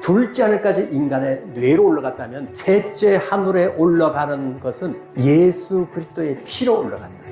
둘째 하늘까지 인간의 뇌로 올라갔다면 셋째 하늘에 올라가는 것은 예수 그리스도의 피로 올라간다.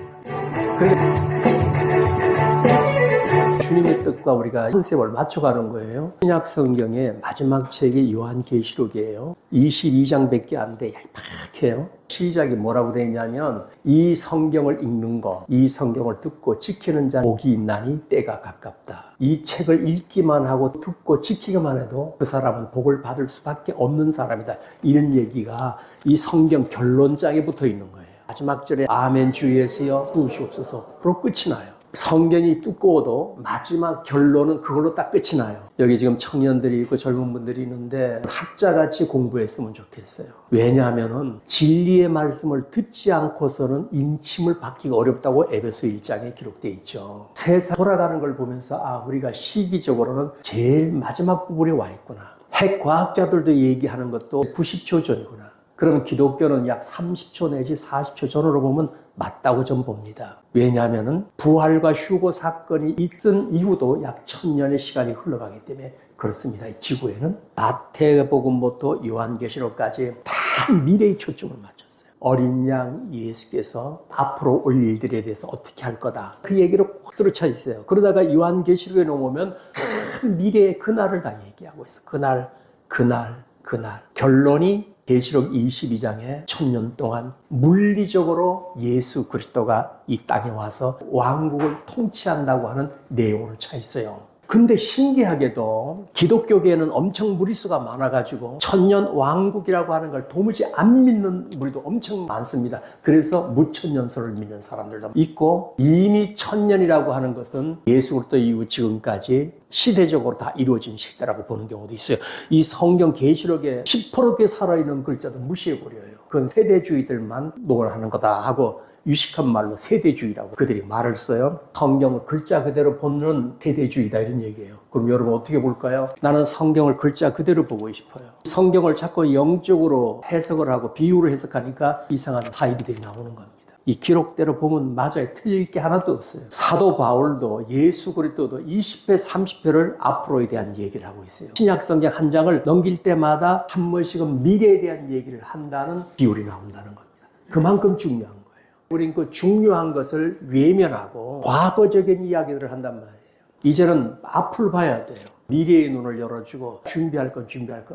주님의 뜻과 우리가 컨셉을 맞춰가는 거예요. 신약 성경의 마지막 책이 요한계시록이에요. 22장밖에 안 돼. 얄팍해요. 시작이 뭐라고 되어 있냐면 이 성경을 읽는 거, 이 성경을 듣고 지키는 자 복이 있나니 때가 가깝다. 이 책을 읽기만 하고 듣고 지키기만 해도 그 사람은 복을 받을 수밖에 없는 사람이다. 이런 얘기가 이 성경 결론장에 붙어 있는 거예요. 마지막 절에 아멘 주 예수여 부으시옵소서로 끝이 나요. 성경이 두꺼워도 마지막 결론은 그걸로 딱 끝이 나요. 여기 지금 청년들이 있고 젊은 분들이 있는데 학자같이 공부했으면 좋겠어요. 왜냐하면은 진리의 말씀을 듣지 않고서는 인침을 받기가 어렵다고 에베소 1장에 기록되어 있죠. 세상 돌아가는 걸 보면서 우리가 시기적으로는 제일 마지막 부분에 와 있구나. 핵과학자들도 얘기하는 것도 90초 전이구나. 그러면 기독교는 약 30초 내지 40초 전으로 보면 맞다고 전 봅니다. 왜냐하면 부활과 휴거 사건이 있은 이후도 약 1000년의 시간이 흘러가기 때문에 그렇습니다. 이 지구에는 마태복음부터 요한계시록까지 다 미래의 초점을 맞췄어요. 어린 양 예수께서 앞으로 올 일들에 대해서 어떻게 할 거다. 그 얘기를 꼭 들어차 있어요. 그러다가 요한계시록에 넘으면 큰 미래의 그날을 다 얘기하고 있어요. 그날. 결론이 계시록 22장에 1000년 동안 물리적으로 예수 그리스도가 이 땅에 와서 왕국을 통치한다고 하는 내용으로 차 있어요. 근데 신기하게도 기독교계에는 엄청 무리수가 많아가지고 천년 왕국이라고 하는 걸 도무지 안 믿는 무리도 엄청 많습니다. 그래서 무천년설을 믿는 사람들도 있고 이미 1000년이라고 하는 것은 예수 그리스도 이후 지금까지 시대적으로 다 이루어진 시대라고 보는 경우도 있어요. 이 성경 계시록에 10%게 살아있는 글자도 무시해버려요. 그건 세대주의들만 노골하는 거다 하고 유식한 말로 세대주의라고 그들이 말을 써요. 성경을 글자 그대로 보는 세대주의다 이런 얘기예요. 그럼 여러분 어떻게 볼까요? 나는 성경을 글자 그대로 보고 싶어요. 성경을 자꾸 영적으로 해석을 하고 비유로 해석하니까 이상한 사이비들이 나오는 겁니다. 이 기록대로 보면 맞아요. 틀릴 게 하나도 없어요. 사도 바울도 예수 그리스도도 20회, 30회를 앞으로에 대한 얘기를 하고 있어요. 신약 성경 한 장을 넘길 때마다 한 번씩은 미래에 대한 얘기를 한다는 비율이 나온다는 겁니다. 그만큼 중요한 거예요. 우린 그 중요한 것을 외면하고 과거적인 이야기들을 한단 말이에요. 이제는 앞을 봐야 돼요. 미래의 눈을 열어주고 준비할 건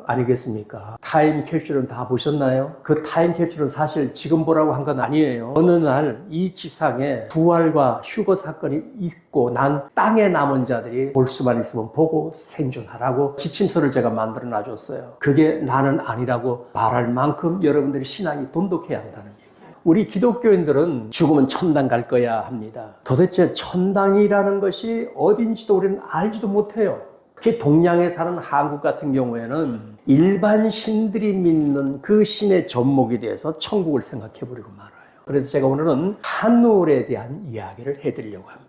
아니겠습니까? 타임캡슐은 다 보셨나요? 그 타임캡슐은 사실 지금 보라고 한 건 아니에요. 어느 날 이 지상에 부활과 휴거 사건이 있고 난 땅에 남은 자들이 볼 수만 있으면 보고 생존하라고 지침서를 제가 만들어 놔줬어요. 그게 나는 아니라고 말할 만큼 여러분들이 신앙이 돈독해야 한다는 얘기예요. 우리 기독교인들은 죽으면 천당 갈 거야 합니다. 도대체 천당이라는 것이 어딘지도 우리는 알지도 못해요. 특히 동양에 사는 한국 같은 경우에는 일반 신들이 믿는 그 신의 접목에 대해서 천국을 생각해버리고 말아요. 그래서 제가 오늘은 하늘에 대한 이야기를 해드리려고 합니다.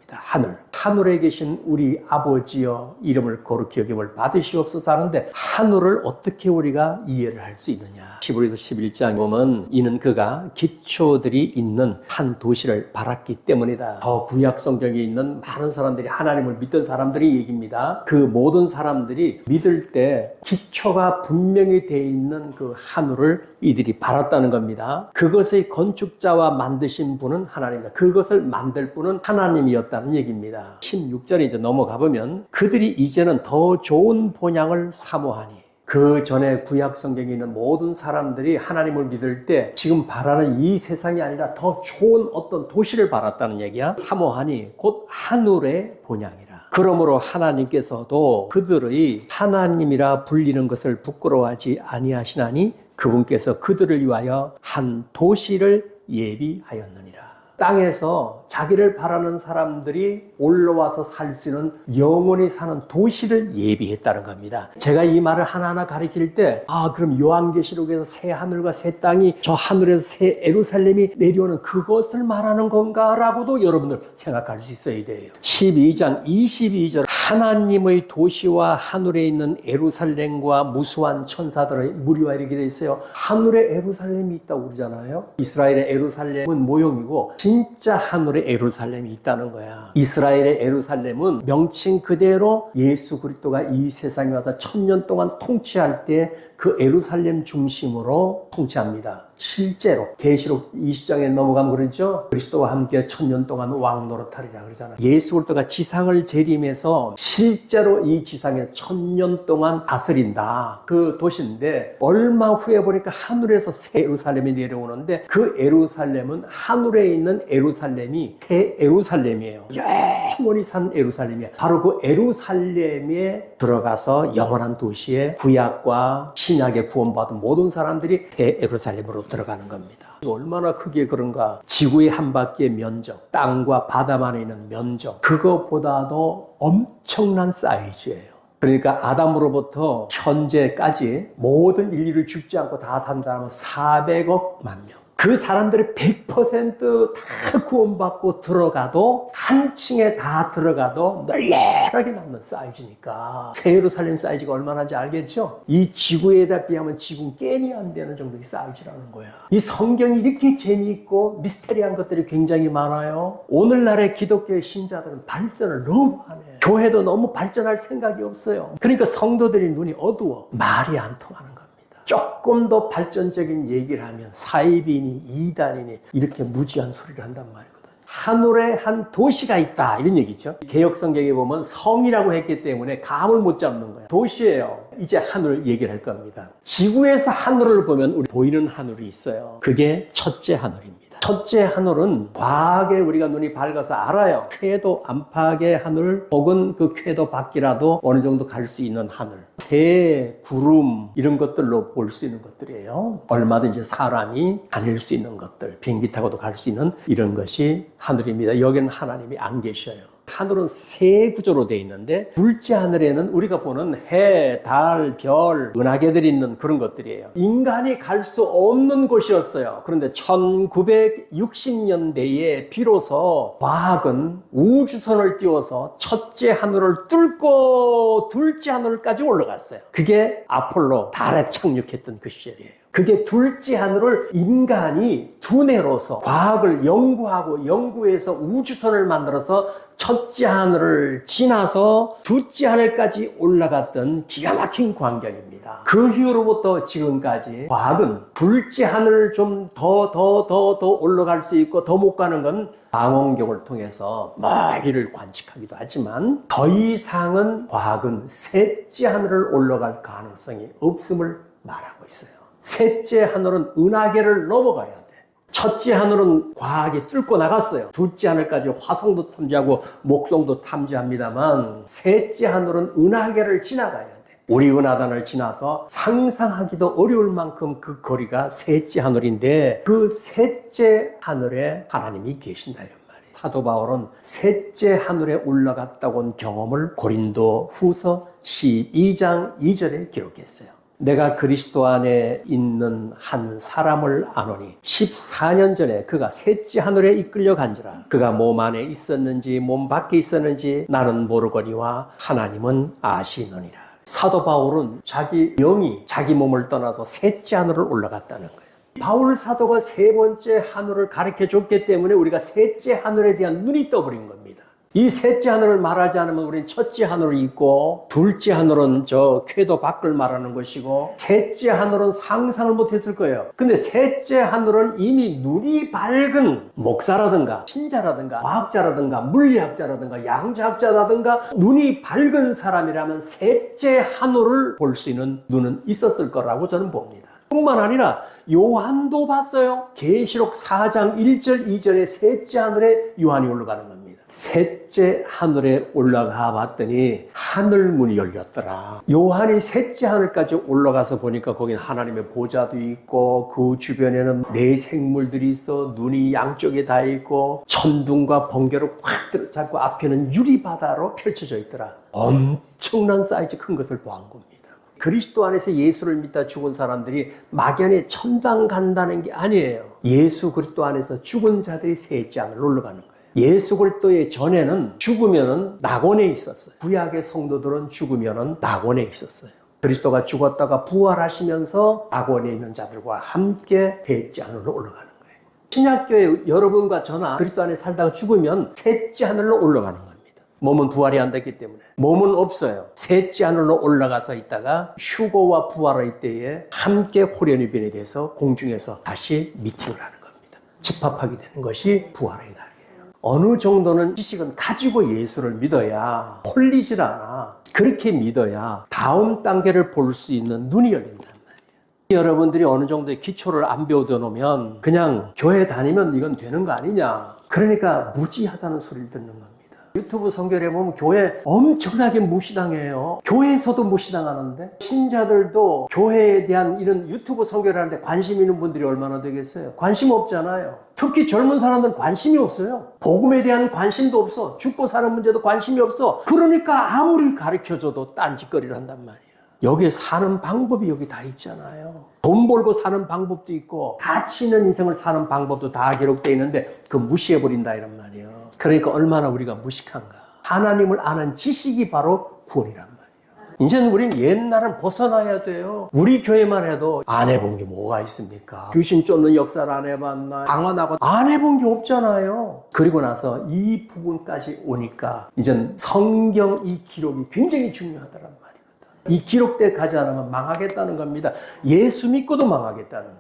하늘에 계신 우리 아버지여 이름을 거룩히 여김을 받으시옵소서 하는데 하늘을 어떻게 우리가 이해를 할 수 있느냐. 히브리서 11장 보면 이는 그가 기초들이 있는 한 도시를 바랐기 때문이다. 더 구약 성경에 있는 많은 사람들이 하나님을 믿던 사람들의 얘기입니다. 그 모든 사람들이 믿을 때 기초가 분명히 되어 있는 그 하늘을 이들이 바랐다는 겁니다. 그것의 건축자와 만드신 분은 하나님이다. 그것을 만들 분은 하나님이었다는 얘기입니다. 16절에 이제 넘어가 보면 그들이 이제는 더 좋은 본향을 사모하니 그 전에 구약 성경에 있는 모든 사람들이 하나님을 믿을 때 지금 바라는 이 세상이 아니라 더 좋은 어떤 도시를 바랐다는 얘기야. 사모하니 곧 하늘의 본향이라. 그러므로 하나님께서도 그들의 하나님이라 불리는 것을 부끄러워하지 아니하시나니 그분께서 그들을 위하여 한 도시를 예비하였느니라. 땅에서 자기를 바라는 사람들이 올라와서 살 수 있는 영원히 사는 도시를 예비했다는 겁니다. 제가 이 말을 하나하나 가리킬 때 그럼 요한계시록에서 새 하늘과 새 땅이 저 하늘에서 새 예루살렘이 내려오는 그것을 말하는 건가? 라고도 여러분들 생각할 수 있어야 돼요. 12장 22절 하나님의 도시와 하늘에 있는 예루살렘과 무수한 천사들의 무리와 이렇게 돼 있어요. 하늘에 예루살렘이 있다고 그러잖아요. 이스라엘의 예루살렘은 모형이고 진짜 하늘에 예루살렘이 있다는 거야. 이스라엘의 예루살렘은 명칭 그대로 예수 그리스도가 이 세상에 와서 1000년 동안 통치할 때 그 예루살렘 중심으로 통치합니다. 실제로 계시록 20장에 넘어가면 그러죠. 그리스도와 함께 1000년 동안 왕 노릇하리라 그러잖아요. 예수 그리스도가 지상을 재림해서 실제로 이 지상에 1000년 동안 다스린다. 그 도시인데 얼마 후에 보니까 하늘에서 새 예루살렘이 내려오는데 그 예루살렘은 하늘에 있는 예루살렘이 새 예루살렘이에요. 영원히 산 예루살렘이에요. 바로 그 예루살렘에 들어가서 영원한 도시에 구약과 신약에 구원받은 모든 사람들이 새 예루살렘으로 들어가는 겁니다. 얼마나 크게 그런가. 지구의 한 바퀴의 면적, 땅과 바다만에 있는 면적, 그것보다도 엄청난 사이즈예요. 그러니까 아담으로부터 현재까지 모든 인류를 죽지 않고 다 산 사람은 400억 만 명. 그 사람들이 100% 다 구원받고 들어가도 한 층에 다 들어가도 널널하게 남는 사이즈니까 새 예루살렘 사이즈가 얼마나인지 알겠죠? 이 지구에다 비하면 지구 게임이 안 되는 정도의 사이즈라는 거야. 이 성경이 이렇게 재미있고 미스테리한 것들이 굉장히 많아요. 오늘날의 기독교의 신자들은 발전을 너무 안 해. 교회도 너무 발전할 생각이 없어요. 그러니까 성도들의 눈이 어두워. 말이 안 통하는 거야. 조금 더 발전적인 얘기를 하면 사이비니 이단이니 이렇게 무지한 소리를 한단 말이거든요. 하늘에 한 도시가 있다 이런 얘기죠. 개역성경에 보면 성이라고 했기 때문에 감을 못 잡는 거예요. 도시예요. 이제 하늘 얘기를 할 겁니다. 지구에서 하늘을 보면 우리 보이는 하늘이 있어요. 그게 첫째 하늘입니다. 첫째 하늘은 과하게 우리가 눈이 밝아서 알아요. 궤도 안팎의 하늘 혹은 그 궤도 밖이라도 어느 정도 갈 수 있는 하늘. 새, 구름 이런 것들로 볼 수 있는 것들이에요. 얼마든지 사람이 다닐 수 있는 것들, 비행기 타고도 갈 수 있는 이런 것이 하늘입니다. 여기는 하나님이 안 계셔요. 하늘은 세 구조로 되어 있는데 둘째 하늘에는 우리가 보는 해, 달, 별, 은하계들이 있는 그런 것들이에요. 인간이 갈 수 없는 곳이었어요. 그런데 1960년대에 비로소 과학은 우주선을 띄워서 첫째 하늘을 뚫고 둘째 하늘까지 올라갔어요. 그게 아폴로 달에 착륙했던 그 시절이에요. 그게 둘째 하늘을 인간이 두뇌로서 과학을 연구하고 연구해서 우주선을 만들어서 첫째 하늘을 지나서 둘째 하늘까지 올라갔던 기가 막힌 광경입니다. 그 이후로부터 지금까지 과학은 둘째 하늘을 좀 더 올라갈 수 있고 더 못 가는 건 망원경을 통해서 머리를 관측하기도 하지만 더 이상은 과학은 셋째 하늘을 올라갈 가능성이 없음을 말하고 있어요. 셋째 하늘은 은하계를 넘어가야 돼. 첫째 하늘은 과학이 뚫고 나갔어요. 둘째 하늘까지 화성도 탐지하고 목성도 탐지합니다만 셋째 하늘은 은하계를 지나가야 돼. 우리 은하단을 지나서 상상하기도 어려울 만큼 그 거리가 셋째 하늘인데 그 셋째 하늘에 하나님이 계신다 이런 말이에요. 사도 바울은 셋째 하늘에 올라갔다고 한 경험을 고린도 후서 12장 2절에 기록했어요. 내가 그리스도 안에 있는 한 사람을 아노니 14년 전에 그가 셋째 하늘에 이끌려 간지라. 그가 몸 안에 있었는지 몸 밖에 있었는지 나는 모르거니와 하나님은 아시느니라. 사도 바울은 자기 영이 자기 몸을 떠나서 셋째 하늘을 올라갔다는 거예요. 바울 사도가 세 번째 하늘을 가르쳐 줬기 때문에 우리가 셋째 하늘에 대한 눈이 떠버린 겁니다. 이 셋째 하늘을 말하지 않으면 우리는 첫째 하늘이 있고 둘째 하늘은 저 궤도 밖을 말하는 것이고 셋째 하늘은 상상을 못했을 거예요. 근데 셋째 하늘은 이미 눈이 밝은 목사라든가 신자라든가 과학자라든가 물리학자라든가 양자학자라든가 눈이 밝은 사람이라면 셋째 하늘을 볼 수 있는 눈은 있었을 거라고 저는 봅니다. 뿐만 아니라 요한도 봤어요. 계시록 4장 1절 2절에 셋째 하늘에 요한이 올라가는 겁니다. 셋째 하늘에 올라가 봤더니 하늘문이 열렸더라. 요한이 셋째 하늘까지 올라가서 보니까 거긴 하나님의 보좌도 있고 그 주변에는 네 생물들이 있어 눈이 양쪽에 다 있고 천둥과 번개로 확 들어잡고 앞에는 유리바다로 펼쳐져 있더라. 엄청난 사이즈 큰 것을 보한 겁니다. 그리스도 안에서 예수를 믿다 죽은 사람들이 막연히 천당 간다는 게 아니에요. 예수 그리스도 안에서 죽은 자들이 셋째 하늘로 올라가는 거예요. 예수 그리스도의 전에는 죽으면은 낙원에 있었어요. 구약의 성도들은 죽으면은 낙원에 있었어요. 그리스도가 죽었다가 부활하시면서 낙원에 있는 자들과 함께 셋째 하늘로 올라가는 거예요. 신약교회 여러분과 저나 그리스도 안에 살다가 죽으면 셋째 하늘로 올라가는 겁니다. 몸은 부활이 안 됐기 때문에. 몸은 없어요. 셋째 하늘로 올라가서 있다가 휴거와 부활의 때에 함께 호련히 변이 돼서 공중에서 다시 미팅을 하는 겁니다. 집합하게 되는 것이 부활의 날이에요. 어느 정도는 지식은 가지고 예수를 믿어야 홀리질 않아. 그렇게 믿어야 다음 단계를 볼 수 있는 눈이 열린단 말이에요. 여러분들이 어느 정도의 기초를 안 배워둬 놓으면 그냥 교회 다니면 이건 되는 거 아니냐. 그러니까 무지하다는 소리를 듣는 겁니다. 유튜브 선교를 해보면 교회 엄청나게 무시당해요. 교회에서도 무시당하는데 신자들도 교회에 대한 이런 유튜브 선교를 하는데 관심 있는 분들이 얼마나 되겠어요? 관심 없잖아요. 특히 젊은 사람들은 관심이 없어요. 복음에 대한 관심도 없어. 죽고 사는 문제도 관심이 없어. 그러니까 아무리 가르쳐줘도 딴짓거리를 한단 말이에요. 여기에 사는 방법이 여기 다 있잖아요. 돈 벌고 사는 방법도 있고 가치 있는 인생을 사는 방법도 다 기록되어 있는데 그 무시해버린다 이런 말이에요. 그러니까 얼마나 우리가 무식한가. 하나님을 아는 지식이 바로 구원이란 말이에요. 이제는 우리는 옛날은 벗어나야 돼요. 우리 교회만 해도 안 해본 게 뭐가 있습니까? 귀신 쫓는 역사를 안 해봤나? 강화나고 안 해본 게 없잖아요. 그리고 나서 이 부분까지 오니까 이제는 성경 이 기록이 굉장히 중요하다란 말이에요. 이 기록대에 가지 않으면 망하겠다는 겁니다. 예수 믿고도 망하겠다는 거예요.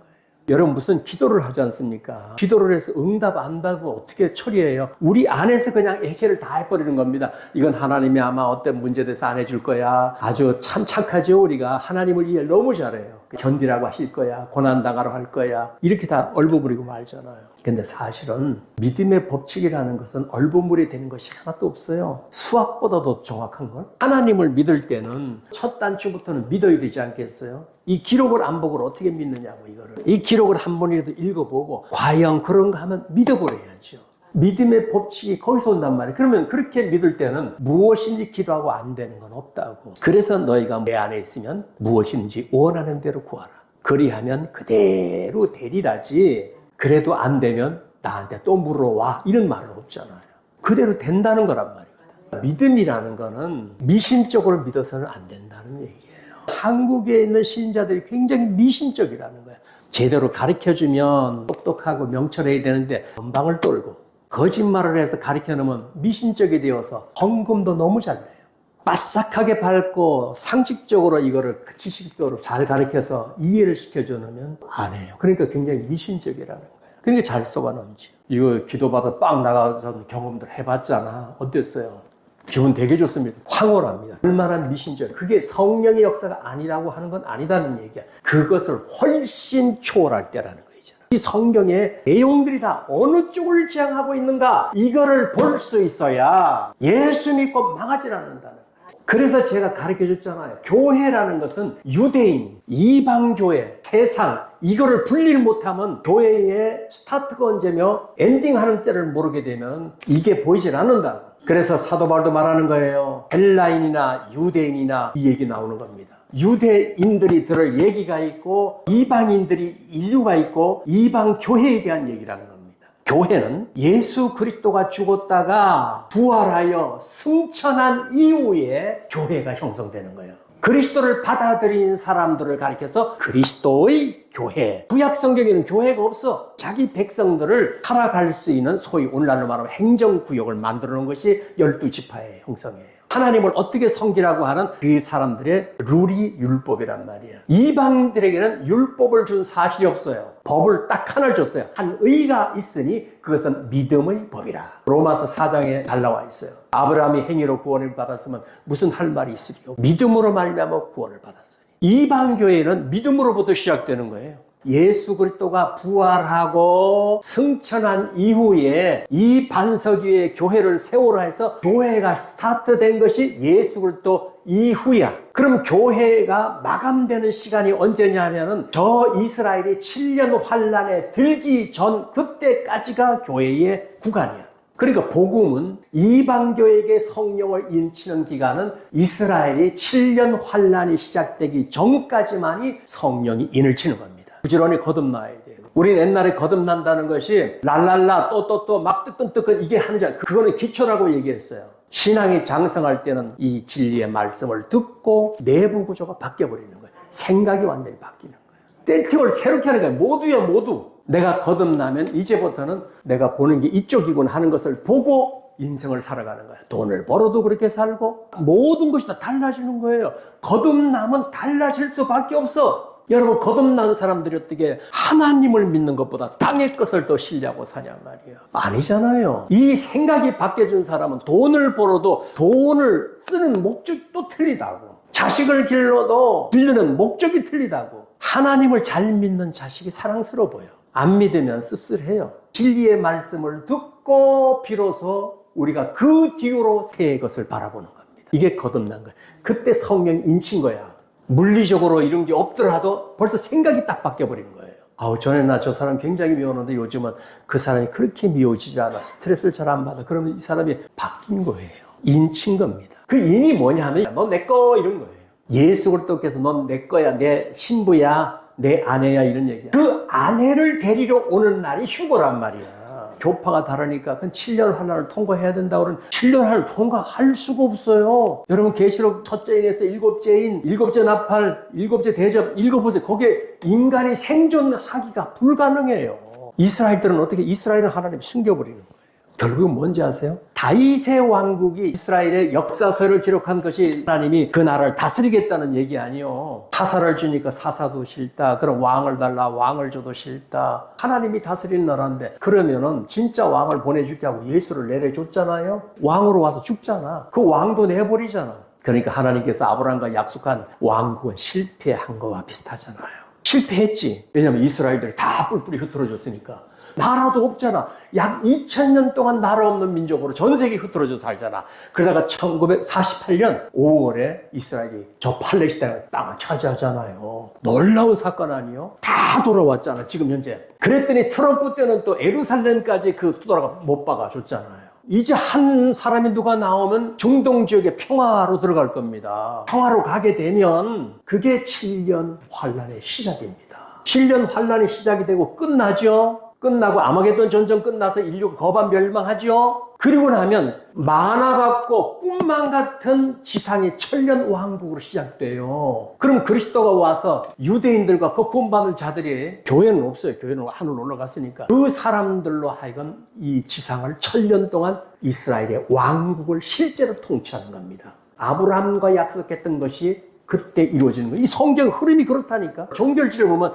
여러분 무슨 기도를 하지 않습니까? 기도를 해서 응답 안 받으면 어떻게 처리해요? 우리 안에서 그냥 해결을 다 해버리는 겁니다. 이건 하나님이 아마 어떤 문제에 대해서 안 해줄 거야. 아주 참 착하죠. 우리가 하나님을 이해 너무 잘해요. 견디라고 하실 거야. 고난당하라고 할 거야. 이렇게 다 얼버무리고 말잖아요. 근데 사실은 믿음의 법칙이라는 것은 얼버무리 되는 것이 하나도 없어요. 수학보다도 정확한 건 하나님을 믿을 때는 첫 단추부터는 믿어야 되지 않겠어요? 이 기록을 안 보고 어떻게 믿느냐고 이거를. 이 기록을 한 번이라도 읽어보고 과연 그런가 하면 믿어버려야죠. 믿음의 법칙이 거기서 온단 말이에요. 그러면 그렇게 믿을 때는 무엇인지 기도하고 안 되는 건 없다고. 그래서 너희가 내 안에 있으면 무엇인지 원하는 대로 구하라. 그리하면 그대로 되리라지. 그래도 안 되면 나한테 또 물어와. 이런 말은 없잖아요. 그대로 된다는 거란 말이에요. 믿음이라는 거는 미신적으로 믿어서는 안 된다는 얘기예요. 한국에 있는 신자들이 굉장히 미신적이라는 거예요. 제대로 가르쳐주면 똑똑하고 명철해야 되는데 건방을 떨고 거짓말을 해서 가르쳐놓으면 미신적이 되어서 헌금도 너무 잘 내요. 바싹하게 밟고 상식적으로 이거를 지식적으로 잘 가르쳐서 이해를 시켜주면 안 해요. 그러니까 굉장히 미신적이라는 거예요. 그러니까 잘 속아넘지. 이거 기도받아 빵 나가서 경험들 해봤잖아. 어땠어요? 기분 되게 좋습니다. 황홀합니다. 얼마나 미신적. 그게 성령의 역사가 아니라고 하는 건 아니다는 얘기야. 그것을 훨씬 초월할 때라는 거잖아. 이 성경의 내용들이 다 어느 쪽을 지향하고 있는가 이거를 볼 수 있어야 예수 믿고 망하지 않는다는 거야. 그래서 제가 가르쳐줬잖아요. 교회라는 것은 유대인, 이방교회, 세상 이거를 분리를 못하면 교회의 스타트가 언제며 엔딩하는 때를 모르게 되면 이게 보이질 않는다고. 그래서 사도 바울도 말하는 거예요. 헬라인이나 유대인이나 이 얘기 나오는 겁니다. 유대인들이 들을 얘기가 있고 이방인들이 인류가 있고 이방 교회에 대한 얘기라는 겁니다. 교회는 예수 그리스도가 죽었다가 부활하여 승천한 이후에 교회가 형성되는 거예요. 그리스도를 받아들인 사람들을 가리켜서 그리스도의 교회. 구약 성경에는 교회가 없어. 자기 백성들을 살아갈 수 있는 소위 오늘날로 말하면 행정구역을 만들어 놓은 것이 12지파의 형성이에요. 하나님을 어떻게 섬기라고 하는 그 사람들의 룰이 율법이란 말이에요. 이방들에게는 율법을 준 사실이 없어요. 법을 딱 하나를 줬어요. 한 의가 있으니 그것은 믿음의 법이라. 로마서 4장에 잘 나와 있어요. 아브라함이 행위로 구원을 받았으면 무슨 할 말이 있으리요? 믿음으로 말미암아 구원을 받았으니. 이방교회는 믿음으로부터 시작되는 거예요. 예수 그리스도가 부활하고 승천한 이후에 이 반석 위에 교회를 세우라 해서 교회가 스타트된 것이 예수 그리스도 이후야. 그럼 교회가 마감되는 시간이 언제냐 하면은 저 이스라엘이 7년 환란에 들기 전 그때까지가 교회의 구간이야. 그러니까 복음은 이방교에게 성령을 인치는 기간은 이스라엘이 7년 환란이 시작되기 전까지만이 성령이 인을 치는 겁니다. 부지런히 거듭나야 돼요. 우린 옛날에 거듭난다는 것이 랄랄라 또 막 뜨끈뜨끈 이게 하는 줄 그거는 기초라고 얘기했어요. 신앙이 장성할 때는 이 진리의 말씀을 듣고 내부 구조가 바뀌어버리는 거예요. 생각이 완전히 바뀌는 거예요. 세팅을 새롭게 하는 거예요. 모두요, 모두. 내가 거듭나면 이제부터는 내가 보는 게 이쪽이군 하는 것을 보고 인생을 살아가는 거예요. 돈을 벌어도 그렇게 살고 모든 것이 다 달라지는 거예요. 거듭나면 달라질 수밖에 없어. 여러분, 거듭난 사람들이 어떻게 하나님을 믿는 것보다 땅의 것을 더 신뢰하고 사냐 말이에요. 아니잖아요. 이 생각이 바뀌어진 사람은 돈을 벌어도 돈을 쓰는 목적이 또 틀리다고. 자식을 길러도 기르는 목적이 틀리다고. 하나님을 잘 믿는 자식이 사랑스러워 보여. 안 믿으면 씁쓸해요. 진리의 말씀을 듣고 비로소 우리가 그 뒤로 새 것을 바라보는 겁니다. 이게 거듭난 거예요. 그때 성령이 인친 거야. 물리적으로 이런 게 없더라도 벌써 생각이 딱 바뀌어버린 거예요. 아우, 전에나 저 사람 굉장히 미웠는데 요즘은 그 사람이 그렇게 미워지지 않아. 스트레스를 잘 안 받아. 그러면 이 사람이 바뀐 거예요. 인친 겁니다. 그 인이 뭐냐면 너 내 거 이런 거예요. 예수 그리스도께서 넌 내 거야. 내 신부야. 내 아내야. 이런 얘기야. 그 아내를 데리러 오는 날이 휴거란 말이야. 교파가 다르니까 그건 7년 하나를 통과해야 된다고 그러는 7년 하나를 통과할 수가 없어요. 여러분, 계시록 첫째 인에서 일곱째 인, 일곱째 나팔, 일곱째 대접 읽어보세요. 거기에 인간이 생존하기가 불가능해요. 이스라엘들은 어떻게 이스라엘은 하나님 숨겨버리는 거예요. 결국은 뭔지 아세요? 다윗의 왕국이 이스라엘의 역사서를 기록한 것이 하나님이 그 나라를 다스리겠다는 얘기 아니요. 사사를 주니까 사사도 싫다. 그럼 왕을 달라. 왕을 줘도 싫다. 하나님이 다스리는 나라인데 그러면은 진짜 왕을 보내줄게 하고 예수를 내려줬잖아요. 왕으로 와서 죽잖아. 그 왕도 내버리잖아. 그러니까 하나님께서 아브라함과 약속한 왕국은 실패한 거와 비슷하잖아요. 실패했지. 왜냐하면 이스라엘들이 다 뿔뿔이 흩어졌으니까. 나라도 없잖아. 약 2000년 동안 나라 없는 민족으로 전 세계 흩어져 살잖아. 그러다가 1948년 5월에 이스라엘이 저 팔레스타인 땅을 차지하잖아요. 놀라운 사건 아니요? 다 돌아왔잖아, 지금 현재. 그랬더니 트럼프 때는 또 예루살렘까지 그 투도라가 못 박아줬잖아요. 이제 한 사람이 누가 나오면 중동 지역에 평화로 들어갈 겁니다. 평화로 가게 되면 그게 7년 환란의 시작입니다. 7년 환란이 시작이 되고 끝나죠? 끝나고 아마겟돈 전쟁 끝나서 인류가 거반 멸망하죠. 그리고 나면 만화 같고 꿈만 같은 지상의 천년 왕국으로 시작돼요. 그럼 그리스도가 와서 유대인들과 그 구원받은 자들이, 교회는 없어요. 교회는 하늘 올라갔으니까. 그 사람들로 하여금 이 지상을 천년 동안 이스라엘의 왕국을 실제로 통치하는 겁니다. 아브라함과 약속했던 것이 그때 이루어지는 거예요. 이 성경 흐름이 그렇다니까. 종결지를 보면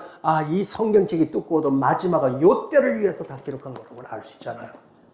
이 성경책이 두꺼워도 마지막은 요때를 위해서 다 기록한 거라고 알 수 있잖아요.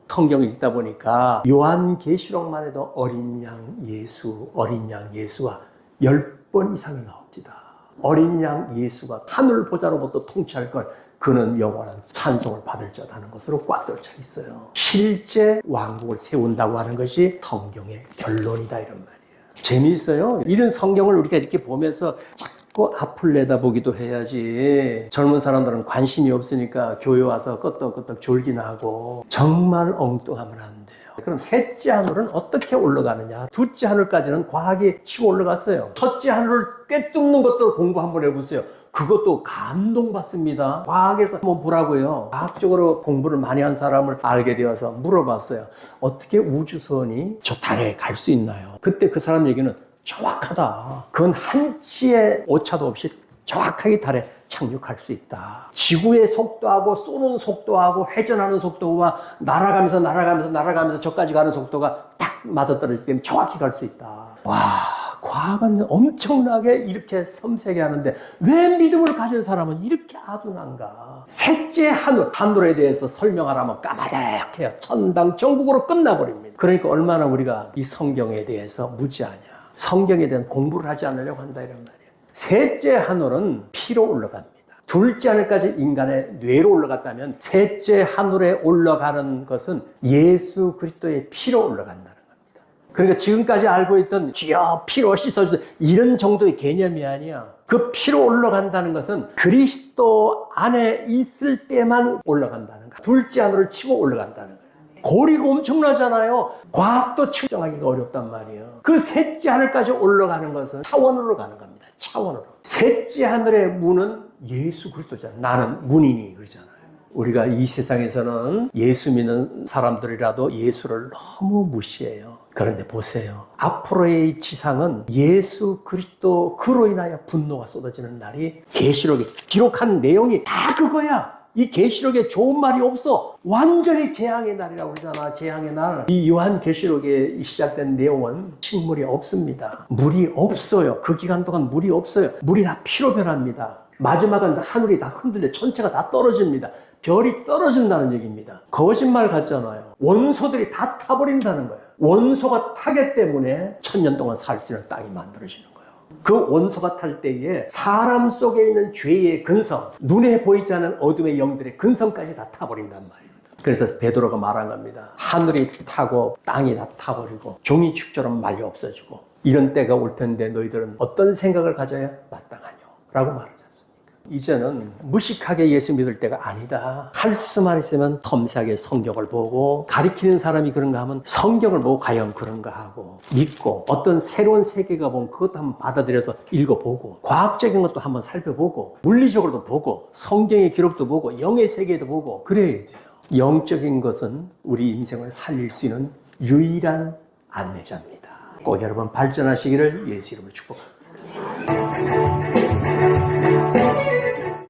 성경을 읽다 보니까 요한계시록만 해도 어린 양 예수가 10번 이상이 나옵니다. 어린 양 예수가 하늘 보좌로부터 통치할 걸 그는 영원한 찬송을 받을 자라는 것으로 꽉 들어차 있어요. 실제 왕국을 세운다고 하는 것이 성경의 결론이다, 이런 말이에요. 재미있어요. 이런 성경을 우리가 이렇게 보면서 자꾸 앞을 내다보기도 해야지. 젊은 사람들은 관심이 없으니까 교회 와서 끄떡끄떡 졸기나 하고. 정말 엉뚱하면 안 돼요. 그럼 셋째 하늘은 어떻게 올라가느냐? 둘째 하늘까지는 과학이 치고 올라갔어요. 첫째 하늘을 꿰뚫는 것도 공부 한번 해보세요. 그것도 감동받습니다. 과학에서 한번 보라고요. 과학적으로 공부를 많이 한 사람을 알게 되어서 물어봤어요. 어떻게 우주선이 저 달에 갈 수 있나요? 그때 그 사람 얘기는 정확하다. 그건 한치의 오차도 없이 정확하게 달에 착륙할 수 있다. 지구의 속도하고 쏘는 속도하고 회전하는 속도와 날아가면서 저까지 가는 속도가 딱 맞아떨어지기 때문에 정확히 갈 수 있다. 와, 과학은 엄청나게 이렇게 섬세하게 하는데 왜 믿음을 가진 사람은 이렇게 아둔한가? 셋째 하늘에 대해서 설명하라면 까마득해요. 천당 천국으로 끝나버립니다. 그러니까 얼마나 우리가 이 성경에 대해서 무지하냐. 성경에 대한 공부를 하지 않으려고 한다, 이런 말이에요. 셋째 하늘은 피로 올라갑니다. 둘째 하늘까지 인간의 뇌로 올라갔다면 셋째 하늘에 올라가는 것은 예수 그리스도의 피로 올라간다는 겁니다. 그러니까 지금까지 알고 있던 주여 피로 씻어주세요 이런 정도의 개념이 아니야. 그 피로 올라간다는 것은 그리스도 안에 있을 때만 올라간다는 거야. 둘째 하늘을 치고 올라간다는 거야. 거리가 엄청나잖아요. 과학도 측정하기가 어렵단 말이에요. 그 셋째 하늘까지 올라가는 것은 차원으로 가는 겁니다. 차원으로. 셋째 하늘의 문은 예수 그리스도잖아요. 나는 문이니 그러잖아요. 우리가 이 세상에서는 예수 믿는 사람들이라도 예수를 너무 무시해요. 그런데 보세요. 앞으로의 지상은 예수 그리스도 그로 인하여 분노가 쏟아지는 날이 계시록에 기록한 내용이 다 그거야. 이 계시록에 좋은 말이 없어. 완전히 재앙의 날이라고 그러잖아. 재앙의 날. 이 요한계시록에 시작된 내용은 식물이 없습니다. 물이 없어요. 그 기간 동안 물이 없어요. 물이 다 피로 변합니다. 마지막은 하늘이 다 흔들려 전체가 다 떨어집니다. 별이 떨어진다는 얘기입니다. 거짓말 같잖아요. 원소들이 다 타버린다는 거예요. 원소가 타기 때문에 1000년 동안 살 수 있는 땅이 만들어지는 거예요. 그 원소가 탈 때에 사람 속에 있는 죄의 근성, 눈에 보이지 않는 어둠의 영들의 근성까지 다 타버린단 말입니다. 그래서 베드로가 말한 겁니다. 하늘이 타고 땅이 다 타버리고 종이축처럼 말려 없어지고 이런 때가 올 텐데 너희들은 어떤 생각을 가져야 마땅하뇨? 라고 말하죠. 이제는 무식하게 예수 믿을 때가 아니다. 할 수만 있으면 텀사하게 성경을 보고 가리키는 사람이 그런가 하면 성경을 보고 과연 그런가 하고 믿고 어떤 새로운 세계가 보면 그것도 한번 받아들여서 읽어보고 과학적인 것도 한번 살펴보고 물리적으로도 보고 성경의 기록도 보고 영의 세계도 보고 그래야 돼요. 영적인 것은 우리 인생을 살릴 수 있는 유일한 안내자입니다. 꼭 여러분 발전하시기를 예수 이름으로 축복합니다.